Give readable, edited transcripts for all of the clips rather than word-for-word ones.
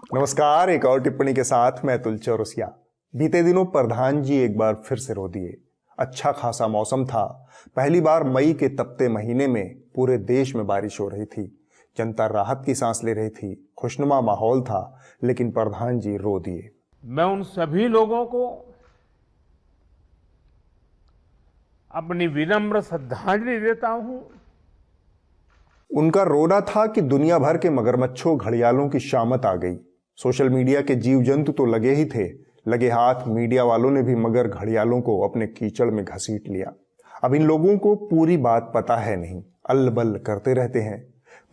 नमस्कार। एक और टिप्पणी के साथ मैं अतुल चौरसिया। बीते दिनों प्रधान जी एक बार फिर से रो दिए। अच्छा खासा मौसम था। पहली बार मई के तपते महीने में पूरे देश में बारिश हो रही थी। जनता राहत की सांस ले रही थी। खुशनुमा माहौल था, लेकिन प्रधान जी रो दिए। मैं उन सभी लोगों को अपनी विनम्र श्रद्धांजलि देता हूं। उनका रोना था कि दुनिया भर के मगरमच्छों घड़ियालों की शामत आ गई। सोशल मीडिया के जीव जंतु तो लगे ही थे, लगे हाथ मीडिया वालों ने भी मगर घड़ियालों को अपने कीचड़ में घसीट लिया। अब इन लोगों को पूरी बात पता है नहीं, अल्ल-बल्ल करते रहते हैं।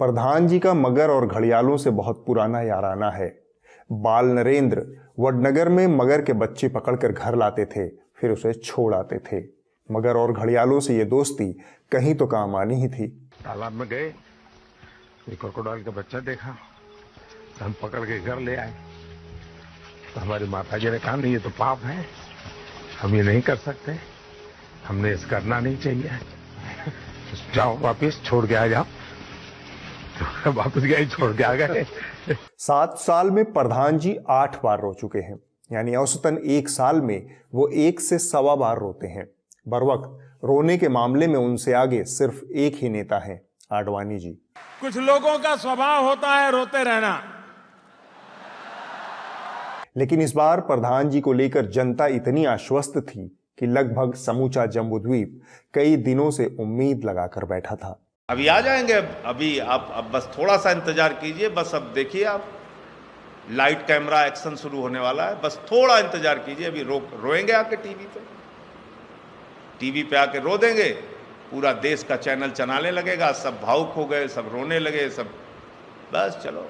प्रधान जी का मगर और घड़ियालों से बहुत पुराना याराना है। बाल नरेंद्र वडनगर में मगर के बच्चे पकड़कर घर लाते थे, फिर उसे छोड़ आते थे। मगर और घड़ियालों से ये दोस्ती कहीं तो काम आनी ही थी। तालाब में गए, एक क्रोकोडाइल का बच्चा देखा, तो हम पकड़ के घर ले आए। तो हमारी माता जी ने कहा नहीं, ये तो पाप है, हम ये नहीं कर सकते, हमने इस करना नहीं चाहिए, जाओ वापिस छोड़ के आ जाओ। तो वापिस गए, छोड़ के आ गए। 7 साल में प्रधान जी 8 बार रो चुके हैं, यानी औसतन 1 साल में वो 1 से सवा बार रोते हैं। बरवक्त रोने के मामले में उनसे आगे सिर्फ एक ही नेता है, आडवाणी जी। कुछ लोगों का स्वभाव होता है रोते रहना। लेकिन इस बार प्रधान जी को लेकर जनता इतनी आश्वस्त थी कि लगभग समूचा जम्बूद्वीप कई दिनों से उम्मीद लगाकर बैठा था। अभी आ जाएंगे, अभी आप अब बस थोड़ा सा इंतजार कीजिए। बस अब देखिए, आप लाइट कैमरा एक्शन शुरू होने वाला है, बस थोड़ा इंतजार कीजिए। अभी रोएंगे आके टीवी पे आके रो देंगे, पूरा देश का चैनल चलाने लगेगा, सब भावुक हो गए, सब रोने लगे, सब बस चलो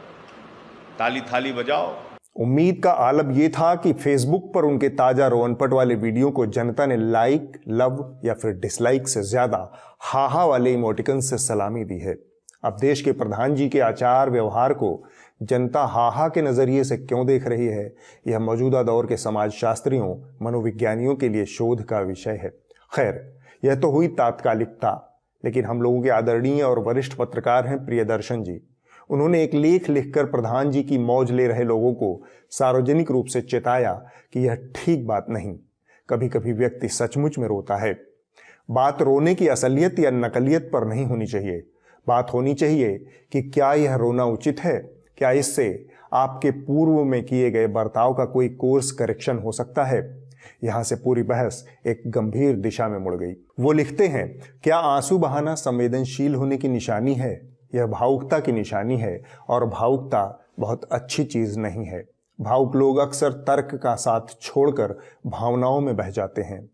ताली थाली बजाओ। उम्मीद का आलम यह था कि फेसबुक पर उनके ताजा रोनपट वाले वीडियो को जनता ने लाइक, लव या फिर डिसलाइक से ज्यादा हाहा वाले इमोटिकन से सलामी दी है। अब देश के प्रधान जी के आचार व्यवहार को जनता हाहा के नजरिए से क्यों देख रही है, यह मौजूदा दौर के समाजशास्त्रियों, मनोविज्ञानियों के लिए शोध का विषय है। खैर, यह तो हुई तात्कालिकता, लेकिन हम लोगों के आदरणीय और वरिष्ठ पत्रकार हैं प्रियदर्शन जी। उन्होंने एक लेख लिखकर प्रधान जी की मौज ले रहे लोगों को सार्वजनिक रूप से चेताया कि यह ठीक बात नहीं। कभी कभी व्यक्ति सचमुच में रोता है। बात रोने की असलियत या नकलियत पर नहीं होनी चाहिए। बात होनी चाहिए कि क्या यह रोना उचित है, क्या इससे आपके पूर्व में किए गए बर्ताव का कोई कोर्स करेक्शन हो सकता है। यहां से पूरी बहस एक गंभीर दिशा में मुड़ गई। वो लिखते हैं, क्या आंसू बहाना संवेदनशील होने की निशानी है? यह भावुकता की निशानी है, और भावुकता बहुत अच्छी चीज नहीं है। भावुक लोग अक्सर तर्क का साथ छोड़कर भावनाओं में बह जाते हैं।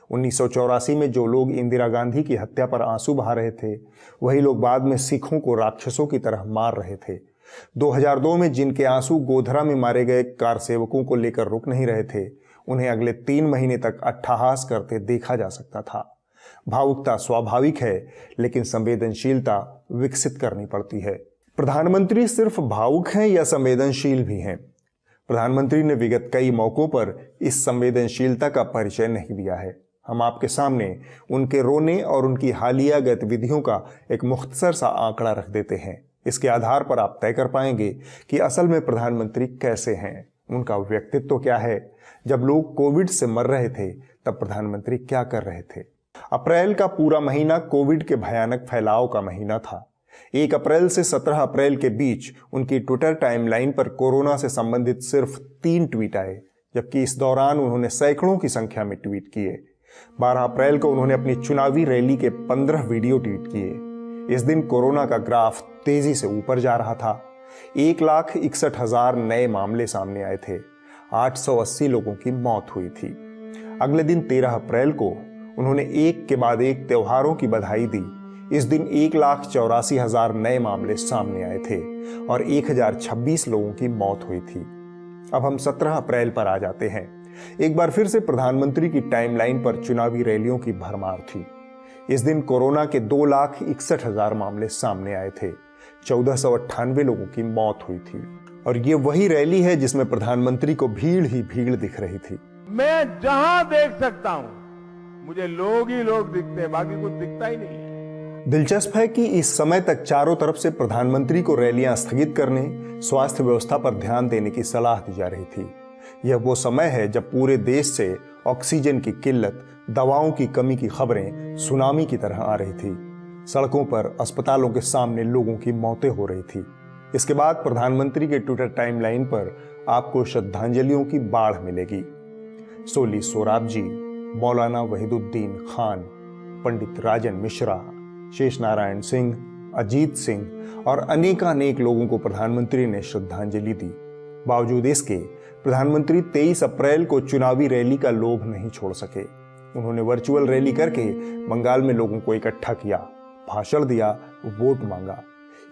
1984 में जो लोग इंदिरा गांधी की हत्या पर आंसू बहा रहे थे, वही लोग बाद में सिखों को राक्षसों की तरह मार रहे थे। 2002 में जिनके आंसू गोधरा में मारे गए कार सेवकों को लेकर रुक नहीं रहे थे, उन्हें अगले 3 महीने तक अट्टहास करते देखा जा सकता था। भावुकता स्वाभाविक है, लेकिन संवेदनशीलता विकसित करनी पड़ती है। प्रधानमंत्री सिर्फ भावुक हैं या संवेदनशील भी हैं? प्रधानमंत्री ने विगत कई मौकों पर इस संवेदनशीलता का परिचय नहीं दिया है। हम आपके सामने उनके रोने और उनकी हालिया गतिविधियों का एक मुख्तसर सा आंकड़ा रख देते हैं। इसके आधार पर आप तय कर पाएंगे कि असल में प्रधानमंत्री कैसे हैं, उनका व्यक्तित्व क्या है। जब लोग कोविड से मर रहे थे, तब प्रधानमंत्री क्या कर रहे थे? अप्रैल का पूरा महीना कोविड के भयानक फैलाव का महीना था। 1 अप्रैल से 17 अप्रैल के बीच उनकी ट्विटर टाइमलाइन पर कोरोना से संबंधित सिर्फ 3 ट्वीट आए, जबकि इस दौरान उन्होंने सैकड़ों की संख्या में ट्वीट किए। 12 अप्रैल को उन्होंने अपनी चुनावी रैली के 15 वीडियो ट्वीट किए। इस दिन कोरोना का ग्राफ तेजी से ऊपर जा रहा था। 1,61,000 नए मामले सामने आए थे। 880 लोगों की मौत हुई थी। अगले दिन 13 अप्रैल को उन्होंने एक के बाद एक त्योहारों की बधाई दी। इस दिन 1,84,000 नए मामले सामने आए थे और 1,026 लोगों की मौत हुई थी। अब हम 17 अप्रैल पर आ जाते हैं। एक बार फिर से प्रधानमंत्री की टाइमलाइन पर चुनावी रैलियों की भरमार थी। इस दिन कोरोना के 2,61,000 मामले सामने आए थे। 1498 लोगों की मौत हुई थी। और ये वही रैली है जिसमें प्रधानमंत्री को भीड़ ही भीड़ दिख रही थी। मैं जहां देख सकता हूं, मुझे लोग ही लोग दिखते हैं, बाकी कुछ दिखता ही नहीं है। दिलचस्प है कि इस समय तक चारों तरफ से प्रधानमंत्री को रैलियां स्थगित करने, स्वास्थ्य व्यवस्था पर ध्यान देने की सलाह दी जा रही थी। यह वो समय है जब पूरे देश से ऑक्सीजन की किल्लत, दवाओं की कमी की खबरें सुनामी की तरह आ रही थी। सड़कों पर, अस्पतालों के सामने लोगों की मौतें हो रही थी। इसके बाद प्रधानमंत्री के ट्विटर टाइमलाइन पर आपको श्रद्धांजलियों की बाढ़ मिलेगी। सोली सोराबजी, मौलाना वहीदुद्दीन खान, पंडित राजन मिश्रा, शेष नारायण सिंह, अजीत सिंह और अनेकानेक लोगों को प्रधानमंत्री ने श्रद्धांजलि दी। बावजूद इसके प्रधानमंत्री 23 अप्रैल को चुनावी रैली का लोभ नहीं छोड़ सके। उन्होंने वर्चुअल रैली करके बंगाल में लोगों को इकट्ठा किया, भाषण दिया, वोट मांगा।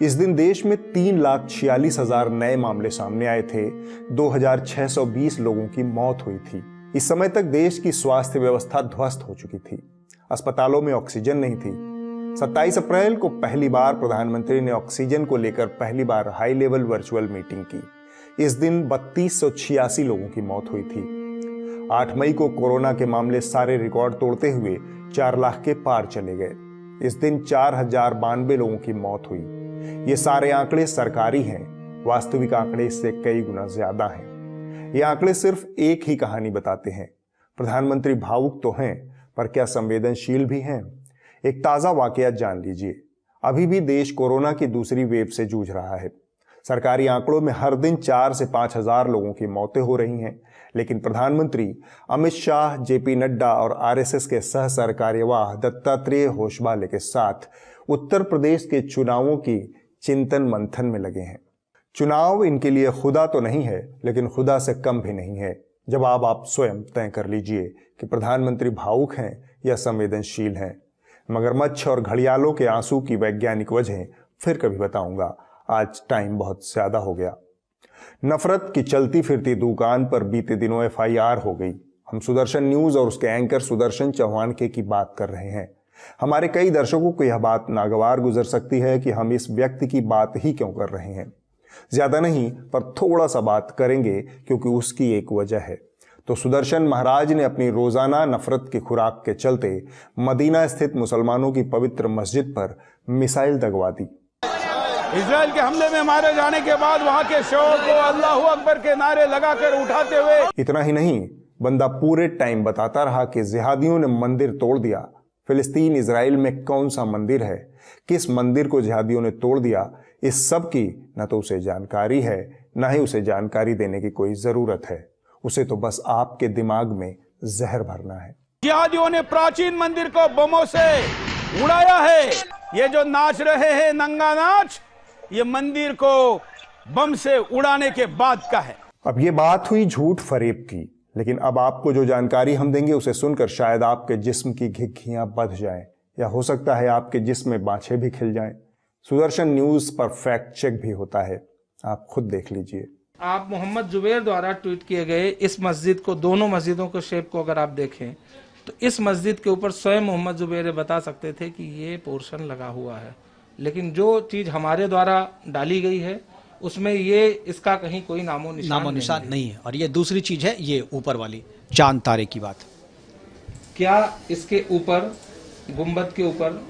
इस दिन देश में 3,46,000 नए मामले सामने आए थे। 2,620 लोगों की मौत हुई थी। इस समय तक देश की स्वास्थ्य व्यवस्था ध्वस्त हो चुकी थी। अस्पतालों में ऑक्सीजन नहीं थी। 27 अप्रैल को पहली बार प्रधानमंत्री ने ऑक्सीजन को लेकर पहली बार हाई लेवल वर्चुअल मीटिंग की। इस दिन 3286 लोगों की मौत हुई थी। 8 मई को कोरोना के मामले सारे रिकॉर्ड तोड़ते हुए 4 लाख के पार चले गए। इस दिन 4092 लोगों की मौत हुई। ये सारे आंकड़े सरकारी हैं, वास्तविक आंकड़े इससे कई गुना ज्यादा हैं। ये आंकड़े सिर्फ एक ही कहानी बताते हैं। प्रधानमंत्री भावुक तो हैं, पर क्या संवेदनशील भी हैं? एक ताजा वाकया जान लीजिए। अभी भी देश कोरोना की दूसरी वेव से जूझ रहा है। सरकारी आंकड़ों में हर दिन 4 से 5 हजार लोगों की मौतें हो रही हैं, लेकिन प्रधानमंत्री अमित शाह, जेपी नड्डा और आरएसएस के सह सरकार्यवाह दत्तात्रेय होशबाले के साथ उत्तर प्रदेश के चुनावों की चिंतन मंथन में लगे हैं। चुनाव इनके लिए खुदा तो नहीं है, लेकिन खुदा से कम भी नहीं है। जवाब आप स्वयं तय कर लीजिए कि प्रधानमंत्री भावुक हैं या संवेदनशील हैं। मगरमच्छ और घड़ियालों के आंसू की वैज्ञानिक वजह फिर कभी बताऊंगा। आज टाइम बहुत ज्यादा हो गया। नफरत की चलती फिरती दुकान पर बीते दिनों एफआईआर हो गई। हम सुदर्शन न्यूज और उसके एंकर सुदर्शन चौहानके की बात कर रहे हैं। हमारे कई दर्शकों को यह बात नागवार गुजर सकती है कि हम इस व्यक्ति की बात ही क्यों कर रहे हैं। ज्यादा नहीं, पर थोड़ा सा बात करेंगे क्योंकि उसकी एक वजह है। तो सुदर्शन महाराज ने अपनी रोजाना नफरत की खुराक के चलते मदीना स्थित मुसलमानों की पवित्र मस्जिद पर मिसाइल दगवा दी। इजराइल के हमले में मारे जाने के बाद वहां के शव को अल्लाहू अकबर के नारे लगाकर उठाते हुए। इतना ही नहीं, बंदा पूरे टाइम बताता रहा कि जिहादियों ने मंदिर तोड़ दिया। फिलिस्तीन इजराइल में कौन सा मंदिर है, किस मंदिर को जिहादियों ने तोड़ दिया, इस सब की न तो उसे जानकारी है, न ही उसे जानकारी देने की कोई जरूरत है। उसे तो बस आपके दिमाग में जहर भरना है। जिहादियों ने प्राचीन मंदिर को बमों से उड़ाया है। ये जो नाच रहे हैं नंगा नाच, ये मंदिर को बम से उड़ाने के बाद का है। अब ये बात हुई झूठ फरेब की, लेकिन अब आपको जो जानकारी हम देंगे उसे सुनकर शायद आपके जिस्म की घिघियां बंध जाएं, या हो सकता है आपके जिस्म में बाछे भी खिल जाएं। सुदर्शन न्यूज पर फैक्ट चेक भी होता है, आप खुद देख लीजिए। आप मोहम्मद जुबैर द्वारा ट्वीट किए गए इस मस्जिद को, दोनों मस्जिदों के शेप को अगर आप देखें तो इस मस्जिद के ऊपर स्वयं मोहम्मद जुबैर बता सकते थे कि ये पोर्शन लगा हुआ है, लेकिन जो चीज हमारे द्वारा डाली गई है उसमें ये इसका कहीं कोई नामो निशान नहीं है। और ये दूसरी चीज है, ये ऊपर वाली चांद तारे की बात। क्या इसके ऊपर गुंबद के ऊपर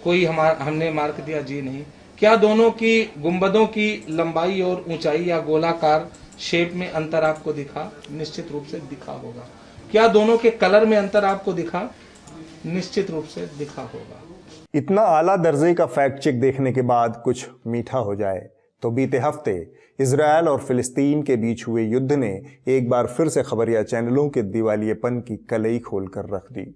कोई हमने मार्क दिया? जी नहीं। क्या दोनों की गुंबदों की लंबाई और ऊंचाई या गोलाकार शेप में अंतर आपको दिखा? निश्चित रूप से दिखा होगा। क्या दोनों के कलर में अंतर आपको दिखा? निश्चित रूप से दिखा होगा। इतना आला दर्जे का फैक्ट चेक देखने के बाद कुछ मीठा हो जाए तो बीते हफ्ते इजरायल और फिलिस्तीन के बीच हुए युद्ध ने एक बार फिर से खबरिया चैनलों के दिवालियेपन की कलई खोलकर रख दी।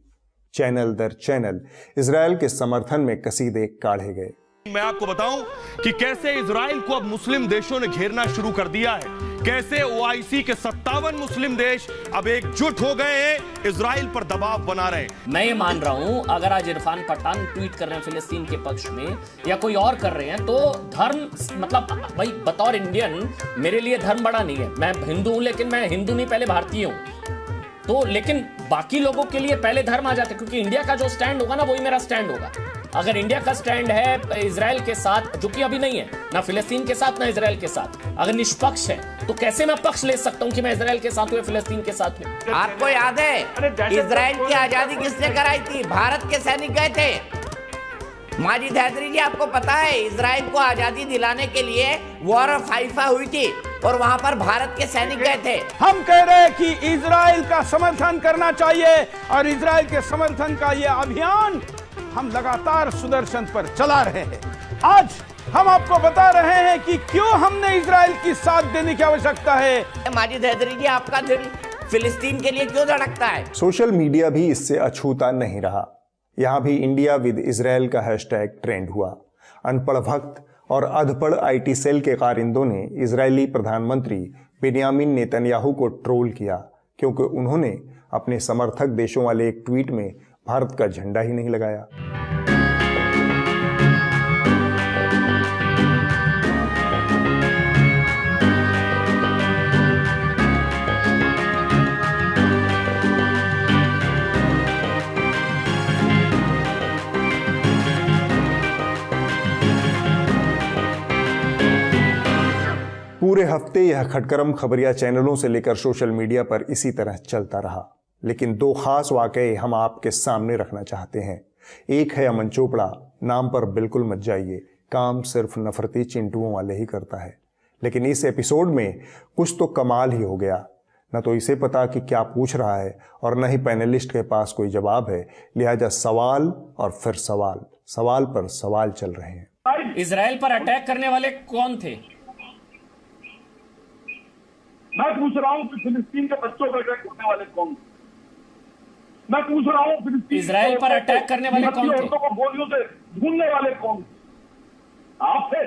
चैनल दर चैनल इजरायल के समर्थन में कसीदे काढ़े गए। मैं आपको बताऊं कि कैसे इजराइल को अब मुस्लिम देशों ने घेरना शुरू कर दिया है, कैसे ओआईसी के 57 मुस्लिम देश अब एकजुट हो गए हैं, इजराइल पर दबाव बना रहे हैं। मैं ये मान रहा हूं, अगर आज इरफान पठान ट्वीट कर रहे हैं फिलिस्तीन के पक्ष में या कोई और कर रहे हैं, तो धर्म मतलब भाई बतौर इंडियन मेरे लिए धर्म बड़ा नहीं है। मैं हिंदू हूं, लेकिन मैं हिंदू नहीं, पहले भारतीय हूं। तो लेकिन बाकी लोगों के लिए पहले धर्म आ जाता है, क्योंकि इंडिया का जो स्टैंड होगा ना, वही मेरा स्टैंड होगा। अगर इंडिया का स्टैंड है इजराइल के साथ, जो कि अभी नहीं है, ना फिलिस्तीन के साथ ना इजराइल के साथ, अगर निष्पक्ष है, तो कैसे मैं पक्ष ले सकता हूं कि मैं इजराइल के साथ हूं या फिलिस्तीन के साथ हूं? आपको याद है इजराइल की आजादी किसने कराई थी? भारत के सैनिक गए थे। माजिद हैदरी जी, आपको पता है इजराइल को आजादी दिलाने के लिए वॉर ऑफ हाइफा हुई थी और वहां पर भारत के सैनिक गए थे। हम कह रहे हैं कि इजराइल का समर्थन करना चाहिए और इजराइल के समर्थन का ये अभियान हम लगातार सुदर्शन पर चला रहे हैं। आज हम आपको बता रहे हैं कि क्यों हमने इजराइल की साथ देने की आवश्यकता है। माजिद हैदरी जी, आपका दिल फिलिस्तीन के लिए क्यों धड़कता है? सोशल मीडिया भी इससे अछूता नहीं रहा। यहां भी इंडिया विद इजराइल का हैशटैग ट्रेंड हुआ। अनपढ़ भक्त और अधपढ़ आईटी सेल के कारिंदों ने इजरायली प्रधानमंत्री बेन्यामिन नेतन्याहू को ट्रोल किया क्योंकि उन्होंने अपने समर्थक देशों वाले एक ट्वीट में भारत का झंडा ही नहीं लगाया। पूरे हफ्ते यह खटकरम खबरिया चैनलों से लेकर सोशल मीडिया पर इसी तरह चलता रहा, लेकिन दो खास वाकये हम आपके सामने रखना चाहते हैं। एक है अमन चोपड़ा, नाम पर बिल्कुल मत जाइए, काम सिर्फ नफरती चिंटुओं वाले ही करता है। लेकिन इस एपिसोड में कुछ तो कमाल ही हो गया। न तो इसे पता कि क्या पूछ रहा है और न ही पैनलिस्ट के पास कोई जवाब है, लिहाजा सवाल और फिर सवाल पर सवाल चल रहे हैं। इजराइल पर अटैक करने वाले कौन थे? मैं पूछ रहा हूँ कि फिलिस्तीन के बच्चों पर अटैक करने वाले कौन? मैं पूछ रहा हूँ फिलिस्तीन इजराइल पर अटैक करने वाले कौन थे? औरतों को गोलियों से ढूंढने वाले कौन? आप थे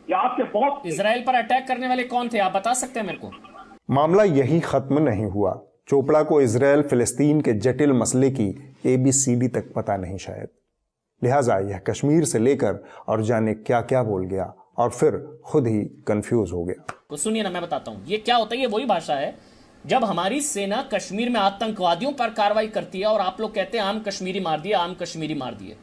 या आपके बॉस? इजराइल पर अटैक करने वाले कौन थे, आप बता सकते हैं मेरे को? मामला यही खत्म नहीं हुआ। चोपड़ा को इजराइल फिलिस्तीन के जटिल मसले की ABCD तक पता नहीं शायद, लिहाजा यह कश्मीर से लेकर और जाने क्या क्या बोल गया और फिर खुद ही कंफ्यूज हो गया। तो सुनिए ना, मैं बताता हूं ये क्या होता है। ये वही भाषा है जब हमारी सेना कश्मीर में आतंकवादियों पर कार्रवाई करती है और आप लोग कहते हैं आम कश्मीरी मार दिए, आम कश्मीरी मार दिए।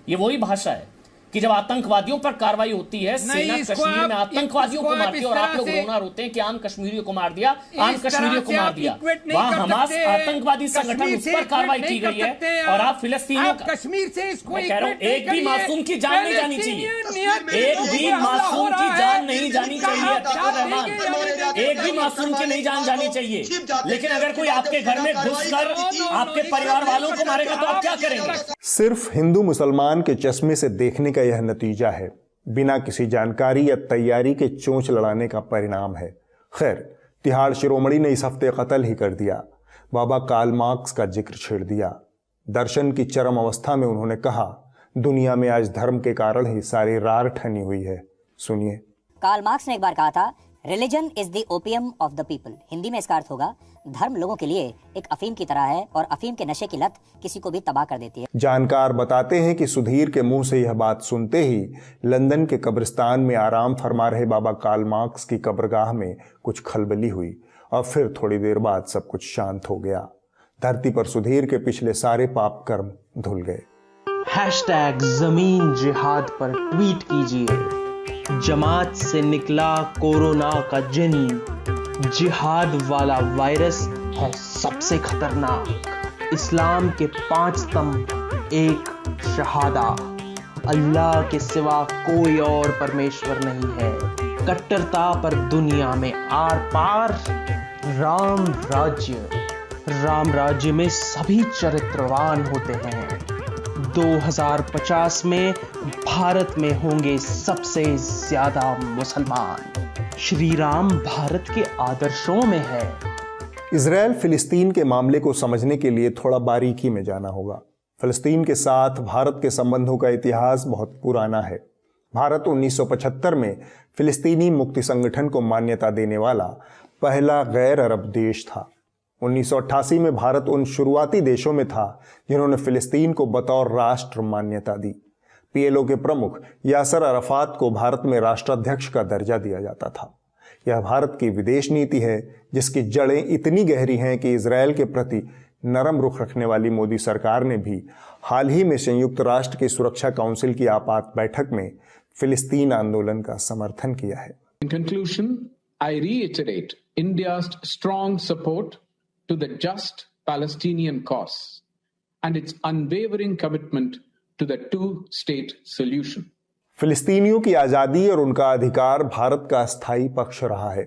ये वही भाषा है कि जब आतंकवादियों पर कार्रवाई होती है, सेना कश्मीर में आतंकवादियों को मारती है और आप लोग रोना रोते हैं कि आम कश्मीरियों को मार दिया, आम कश्मीरियों को मार दिया। वहां हमास आतंकवादी संगठन, उस पर कार्रवाई की गई है और आप फिलिस्तीनियों का, कश्मीर से इसको मैं कह रहा हूं एक भी मासूम की जान नहीं जानी चाहिए, एक भी मासूम की जान नहीं जानी चाहिए। एक भी मासूम की नहीं जान जानी चाहिए। लेकिन अगर कोई आपके घर में घुसकर आपके परिवार वालों को मारेगा तो आप क्या करेंगे? सिर्फ हिंदू मुसलमान के चश्मे से देखने का यह नतीजा है, बिना किसी जानकारी या तैयारी के चोंच लड़ाने का परिणाम है। खैर, तिहाड़ शिरोमणि ने इस हफ्ते कत्ल ही कर दिया। बाबा कार्ल मार्क्स का जिक्र छेड़ दिया। दर्शन की चरम अवस्था में उन्होंने कहा, दुनिया में आज धर्म के कारण ही सारी रार ठनी हुई है। सुनिए। कार्ल मार्क्स ने एक बार कहा था, religion is the opium of the people. Hindi में इसका अर्थ होगा, धर्म लोगों के लिए एक अफीम की तरह है और अफीम के नशे की लत किसी को भी तबाह कर देती है। जानकार बताते हैं कि सुधीर के मुंह से यह बात सुनते ही लंदन के कब्रिस्तान में आराम फरमा रहे बाबा कार्ल मार्क्स की कब्रगाह में कुछ खलबली हुई और फिर थोड़ी देर बाद सब कुछ शांत हो गया। धरती पर सुधीर के पिछले सारे पाप कर्म धुल गए। #ज़मीन जिहाद पर ट्वीट कीजिए, जमात से निकला कोरोना का जिन, जिहाद वाला वायरस है सबसे खतरनाक। इस्लाम के 5 स्तंभ, एक शहादा, अल्लाह के सिवा कोई और परमेश्वर नहीं है, कट्टरता पर दुनिया में आर पार, राम राज्य में सभी चरित्रवान होते हैं। 2050 में भारत में होंगे सबसे ज्यादा मुसलमान। श्री राम भारत के आदर्शों में है। इजराइल फिलिस्तीन के मामले को समझने के लिए थोड़ा बारीकी में जाना होगा। फिलिस्तीन के साथ भारत के संबंधों का इतिहास बहुत पुराना है। भारत 1975 में फिलिस्तीनी मुक्ति संगठन को मान्यता देने वाला पहला गैर अरब देश था। 1988 में भारत उन शुरुआती देशों में था जिन्होंने फिलिस्तीन को बतौर राष्ट्र मान्यता दी। PLO के प्रमुख यासर अराफात को भारत में राष्ट्राध्यक्ष का दर्जा दिया जाता था। यह भारत की विदेश नीति है जिसकी जड़ें इतनी गहरी हैं कि इजरायल के प्रति नरम रुख रखने वाली मोदी सरकार ने भी हाल ही में संयुक्त राष्ट्र की सुरक्षा काउंसिल की आपात बैठक में फिलिस्तीन आंदोलन का समर्थन किया है। In conclusion, I reiterate India's strong support to the just Palestinian cause and its unwavering commitment to the two-state solution. फिलिस्तीनियों की आज़ादी और उनका अधिकार भारत का स्थायी पक्ष रहा है।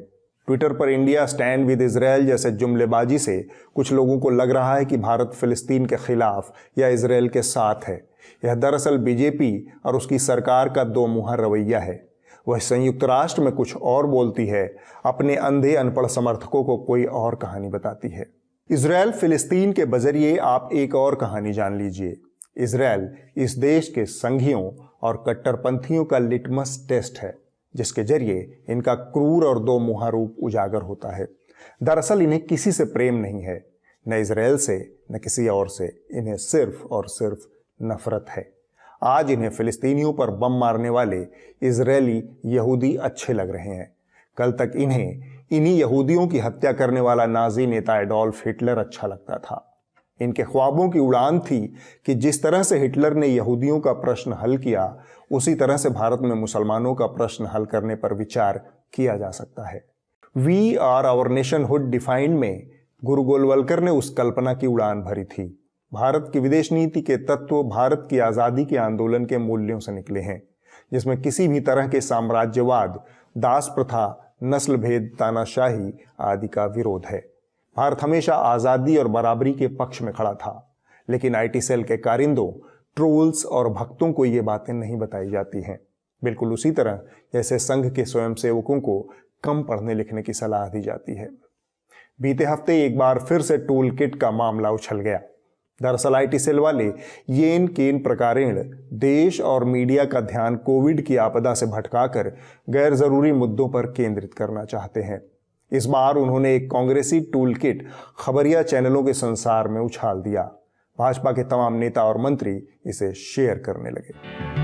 ट्विटर पर इंडिया स्टैंड विद इजराइल जैसे जुमलेबाजी से कुछ लोगों को लग रहा है कि भारत फिलिस्तीन के खिलाफ या इजराइल के साथ है। यह दरअसल बीजेपी और उसकी सरकार का दो मुहा रवैया है। वह संयुक्त राष्ट्र में कुछ और बोलती है, अपने अंधे अनपढ़ समर्थकों को कोई और कहानी बताती है। इजराइल फिलिस्तीन के बजरिए आप एक और कहानी जान लीजिए। इजराइल इस देश के संघियों और कट्टरपंथियों का लिटमस टेस्ट है, जिसके जरिए इनका क्रूर और दो मुहा रूप उजागर होता है। दरअसल इन्हें किसी से प्रेम नहीं है, न इजराइल से न किसी और से। इन्हें सिर्फ और सिर्फ नफरत है। आज इन्हें फिलिस्तीनियों पर बम मारने वाले इजरायली यहूदी अच्छे लग रहे हैं। कल तक इन्हें इन्हीं यहूदियों की हत्या करने वाला नाजी नेता एडोल्फ हिटलर अच्छा लगता था। इनके ख्वाबों की उड़ान थी कि जिस तरह से हिटलर ने यहूदियों का प्रश्न हल किया, उसी तरह से भारत में मुसलमानों का प्रश्न हल करने पर विचार किया जा सकता है। We are our nationhood defined में गुरु गोलवलकर ने उस कल्पना की उड़ान भरी थी। भारत की विदेश नीति के तत्व भारत की आज़ादी के आंदोलन के मूल्यों से निकले हैं, जिसमें किसी भी तरह के साम्राज्यवाद, दास प्रथा, नस्ल भेद, तानाशाही आदि का विरोध है। भारत हमेशा आज़ादी और बराबरी के पक्ष में खड़ा था, लेकिन आईटी सेल के कारिंदों, ट्रोल्स और भक्तों को ये बातें नहीं बताई जाती हैं। बिल्कुल उसी तरह जैसे संघ के स्वयंसेवकों को कम पढ़ने लिखने की सलाह दी जाती है। बीते हफ्ते एक बार फिर से टूल किट का मामला उछल गया। दरअसल आईटी सेल वाले येन केन प्रकारेण देश और मीडिया का ध्यान कोविड की आपदा से भटकाकर गैर जरूरी मुद्दों पर केंद्रित करना चाहते हैं। इस बार उन्होंने एक कांग्रेसी टूल किट खबरिया चैनलों के संसार में उछाल दिया। भाजपा के तमाम नेता और मंत्री इसे शेयर करने लगे।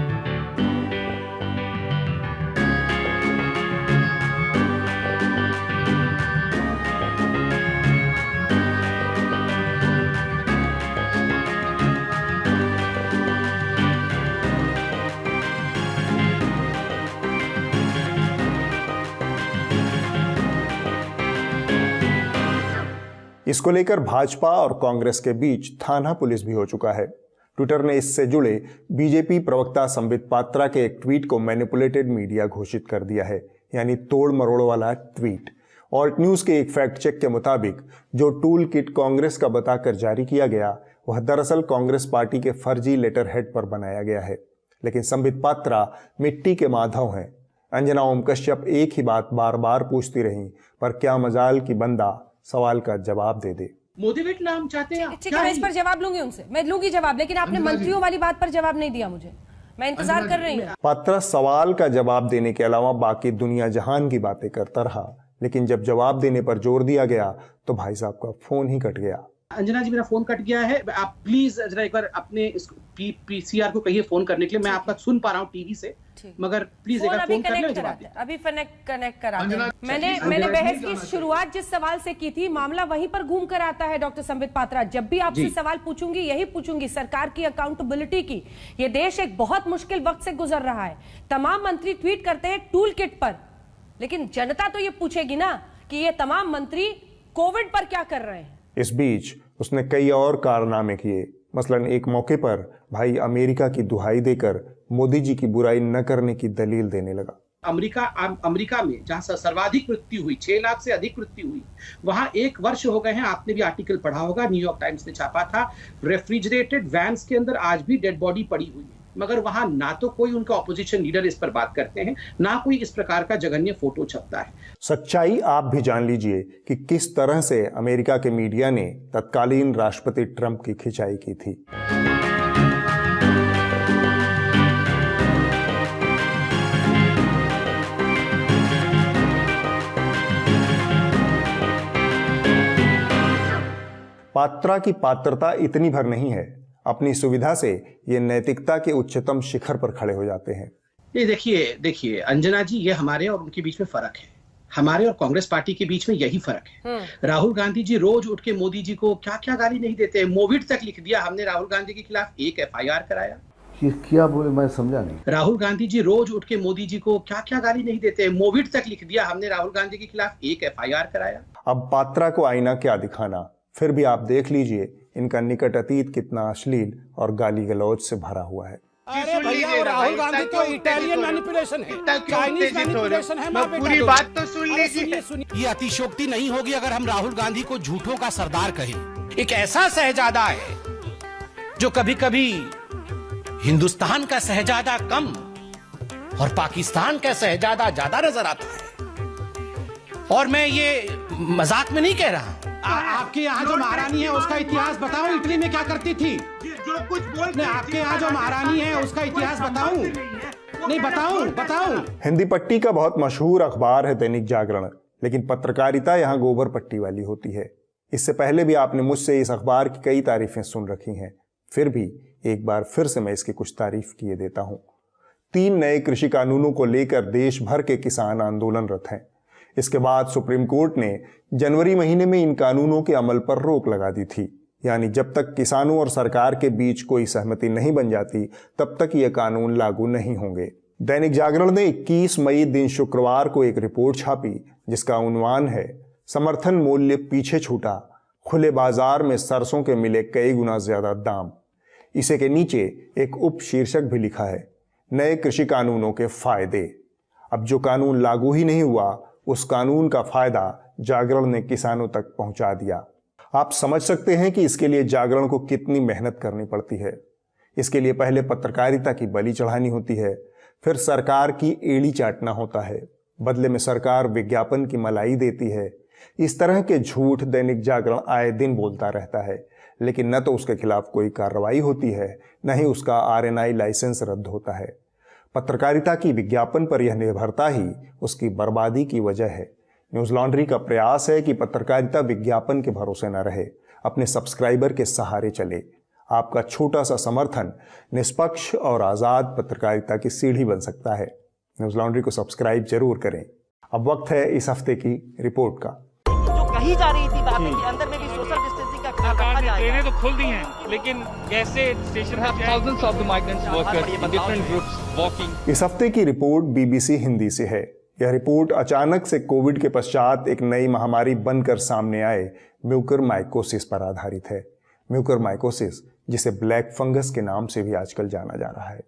इसको लेकर भाजपा और कांग्रेस के बीच थाना पुलिस भी हो चुका है। ट्विटर ने इससे जुड़े बीजेपी प्रवक्ता संबित पात्रा के एक ट्वीट को मैनिपुलेटेड मीडिया घोषित कर दिया है, यानी तोड़ मरोड़ वाला ट्वीट। ऑल्ट न्यूज के एक फैक्ट चेक के मुताबिक जो टूल किट कांग्रेस का बताकर जारी किया गया, वह दरअसल कांग्रेस पार्टी के फर्जी लेटर हेड पर बनाया गया है। लेकिन संबित पात्रा मिट्टी के माधव हैं। अंजना ओम कश्यप एक ही बात बार बार पूछती रहीं, पर क्या मजाल की बंदा सवाल का जवाब दे दे। मोटिवेट नाम चाहते हैं। ठीक है, मैं इस पर जवाब लूंगी, उनसे मैं लूंगी जवाब, लेकिन आपने मंत्रियों वाली बात पर जवाब नहीं दिया मुझे। मैं इंतजार कर रही हूँ। पात्रा सवाल का जवाब देने के अलावा बाकी दुनिया जहान की बातें करता रहा, लेकिन जब जवाब देने पर जोर दिया गया तो भाई साहब का फोन ही कट गया। अंजना जी, मेरा फोन कट गया है, आप प्लीज जरा एक बार अपने पीसीआर को कहिए फोन करने के लिए। मैं आपका सुन पा रहा हूँ टीवी से, मगर प्लीज एक बार फोन कर ले, जवाब दे। अभी कनेक्ट करा दें। मैंने बहस की शुरुआत जिस सवाल से की थी, मामला वहीं पर घूम कर आता है। डॉक्टर संबित पात्रा, जब भी आपसे सवाल पूछूंगी यही पूछूंगी, सरकार की अकाउंटेबिलिटी की। ये देश एक बहुत मुश्किल वक्त से गुजर रहा है। तमाम मंत्री ट्वीट करते हैं टूल किट पर, लेकिन जनता तो ये पूछेगी ना कि ये तमाम मंत्री कोविड पर क्या कर रहे हैं। इस बीच उसने कई और कारनामे किए। मसलन एक मौके पर भाई अमेरिका की दुहाई देकर मोदी जी की बुराई न करने की दलील देने लगा। अमेरिका में जहां सर्वाधिक मृत्यु हुई, 6 लाख से अधिक मृत्यु हुई, वहां 1 वर्ष हो गए हैं। आपने भी आर्टिकल पढ़ा होगा, न्यूयॉर्क टाइम्स ने छापा था। रेफ्रिजरेटेड वैन्स के अंदर आज भी डेड बॉडी पड़ी हुई है, मगर वहां ना तो कोई उनका ऑपोजिशन लीडर इस पर बात करते हैं, ना कोई इस प्रकार का जघन्य फोटो छपता है। सच्चाई आप भी जान लीजिए कि किस तरह से अमेरिका के मीडिया ने तत्कालीन राष्ट्रपति ट्रंप की खिंचाई की थी। पात्रा की पात्रता इतनी भर नहीं है, अपनी सुविधा से ये नैतिकता के उच्चतम शिखर पर खड़े हो जाते हैं। ये देखिए अंजना जी, ये हमारे और उनके बीच में फर्क है। हमारे और कांग्रेस पार्टी के बीच में यही फर्क है। राहुल गांधी जी रोज उठ के मोदी जी को क्या क्या गाली नहीं देते हैं। मोविड तक लिख दिया हमने राहुल गांधी के खिलाफ, एक FIR कराया। ये क्या बोले, मैं समझा नहीं। राहुल गांधी जी रोज उठ के मोदी जी को क्या क्या गाली नहीं देते हैं। मोविड तक लिख दिया हमने राहुल गांधी के खिलाफ, एक FIR कराया। अब पात्रा को आईना क्या दिखाना, फिर भी आप देख लीजिए इनका निकट अतीत कितना अश्लील और गाली गलौज से भरा हुआ है। अरे भैया, और राहुल गांधी तो इटालियन मैनिपुलेशन है, चाइनीज मैनिपुलेशन है। पूरी बात तो सुन लीजिए। ये अतिशोक्ति नहीं होगी अगर हम राहुल गांधी को झूठों का सरदार कहें। एक ऐसा शहजादा है जो कभी कभी हिंदुस्तान का शहजादा कम और पाकिस्तान का शहजादा ज्यादा नजर आता है। और मैं ये मजाक में नहीं कह रहा। आपके यहाँ जो महारानी है उसका इतिहास बताओ, इटली में क्या करती थी? जो कुछ बोल आपके यहाँ जो महारानी है उसका इतिहास बताऊं? नहीं, बताऊं। हिंदी पट्टी का बहुत मशहूर अखबार है दैनिक जागरण, लेकिन पत्रकारिता यहाँ गोबर पट्टी वाली होती है। इससे पहले भी आपने मुझसे इस अखबार की कई तारीफें सुन रखी हैं, फिर भी एक बार फिर से मैं इसकी कुछ तारीफ किए देता हूं। 3 नए कृषि कानूनों को लेकर देश भर के किसान आंदोलनरत हैं। इसके बाद सुप्रीम कोर्ट ने जनवरी महीने में इन कानूनों के अमल पर रोक लगा दी थी, यानी जब तक किसानों और सरकार के बीच कोई सहमति नहीं बन जाती तब तक ये कानून लागू नहीं होंगे। दैनिक जागरण ने 21 मई दिन शुक्रवार को एक रिपोर्ट छापी जिसका उन्वान है समर्थन मूल्य पीछे छूटा, खुले बाजार में सरसों के मिले कई गुना ज्यादा दाम। इसे के नीचे एक उप शीर्षक भी लिखा है, नए कृषि कानूनों के फायदे। अब जो कानून लागू ही नहीं हुआ उस कानून का फायदा जागरण ने किसानों तक पहुंचा दिया। आप समझ सकते हैं कि इसके लिए जागरण को कितनी मेहनत करनी पड़ती है। इसके लिए पहले पत्रकारिता की बलि चढ़ानी होती है, फिर सरकार की एड़ी चाटना होता है, बदले में सरकार विज्ञापन की मलाई देती है। इस तरह के झूठ दैनिक जागरण आए दिन बोलता रहता है, लेकिन न तो उसके खिलाफ कोई कार्रवाई होती है, न ही उसका RNI लाइसेंस रद्द होता है। पत्रकारिता की विज्ञापन पर यह निर्भरता ही उसकी बर्बादी की वजह है। न्यूज लॉन्ड्री का प्रयास है कि पत्रकारिता विज्ञापन के भरोसे न रहे, अपने सब्सक्राइबर के सहारे चले। आपका छोटा सा समर्थन निष्पक्ष और आजाद पत्रकारिता की सीढ़ी बन सकता है। न्यूज लॉन्ड्री को सब्सक्राइब जरूर करें। अब वक्त है इस हफ्ते की रिपोर्ट का। जो कही जा रही थी बातें कि अंदर में भी सोशल डिस्टेंसिंग का ख्याल रखा जाएगा। ट्रेनें तो खुल दी हैं, लेकिन कैसे स्टेशन पर thousands of the migrants workers in different groups walking। इस हफ्ते की रिपोर्ट BBC हिंदी से है। यह रिपोर्ट अचानक से कोविड के पश्चात एक नई महामारी बनकर सामने आए म्यूकरमाइकोसिस पर आधारित है। म्यूकरमाइकोसिस, जिसे ब्लैक फंगस के नाम से भी आजकल जाना जा रहा है।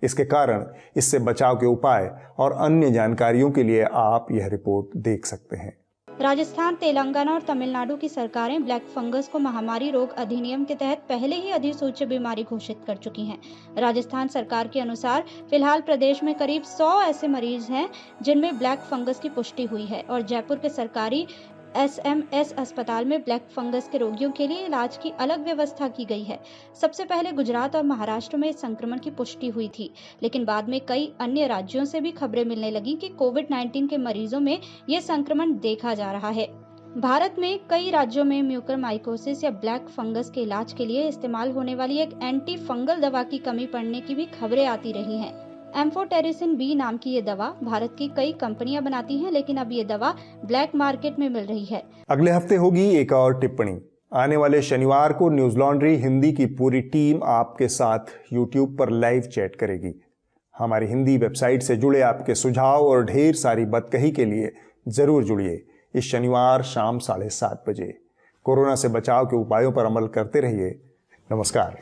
इसके कारण, इससे बचाव के उपाय और अन्य जानकारियों के लिए आप यह रिपोर्ट देख सकते हैं। राजस्थान, तेलंगाना और तमिलनाडु की सरकारें ब्लैक फंगस को महामारी रोग अधिनियम के तहत पहले ही अधिसूचित बीमारी घोषित कर चुकी हैं। राजस्थान सरकार के अनुसार फिलहाल प्रदेश में करीब 100 ऐसे मरीज हैं जिनमें ब्लैक फंगस की पुष्टि हुई है और जयपुर के सरकारी SMS अस्पताल में ब्लैक फंगस के रोगियों के लिए इलाज की अलग व्यवस्था की गई है। सबसे पहले गुजरात और महाराष्ट्र में इस संक्रमण की पुष्टि हुई थी, लेकिन बाद में कई अन्य राज्यों से भी खबरें मिलने लगी कि कोविड-19 के मरीजों में ये संक्रमण देखा जा रहा है। भारत में कई राज्यों में म्यूकरमाइकोसिस या ब्लैक फंगस के इलाज के लिए इस्तेमाल होने वाली एक एंटी फंगल दवा की कमी पड़ने की भी खबरें आती रही हैं। एम्फोटेरिसिन B नाम की ये दवा भारत की कई कंपनियां बनाती हैं, लेकिन अब ये दवा ब्लैक मार्केट में मिल रही है। अगले हफ्ते होगी एक और टिप्पणी। आने वाले शनिवार को न्यूज लॉन्ड्री हिंदी की पूरी टीम आपके साथ YouTube पर लाइव चैट करेगी। हमारी हिंदी वेबसाइट से जुड़े आपके सुझाव और ढेर सारी बदकही के लिए जरूर जुड़िए इस शनिवार शाम 7:30 बजे। कोरोना से बचाव के उपायों पर अमल करते रहिए। नमस्कार।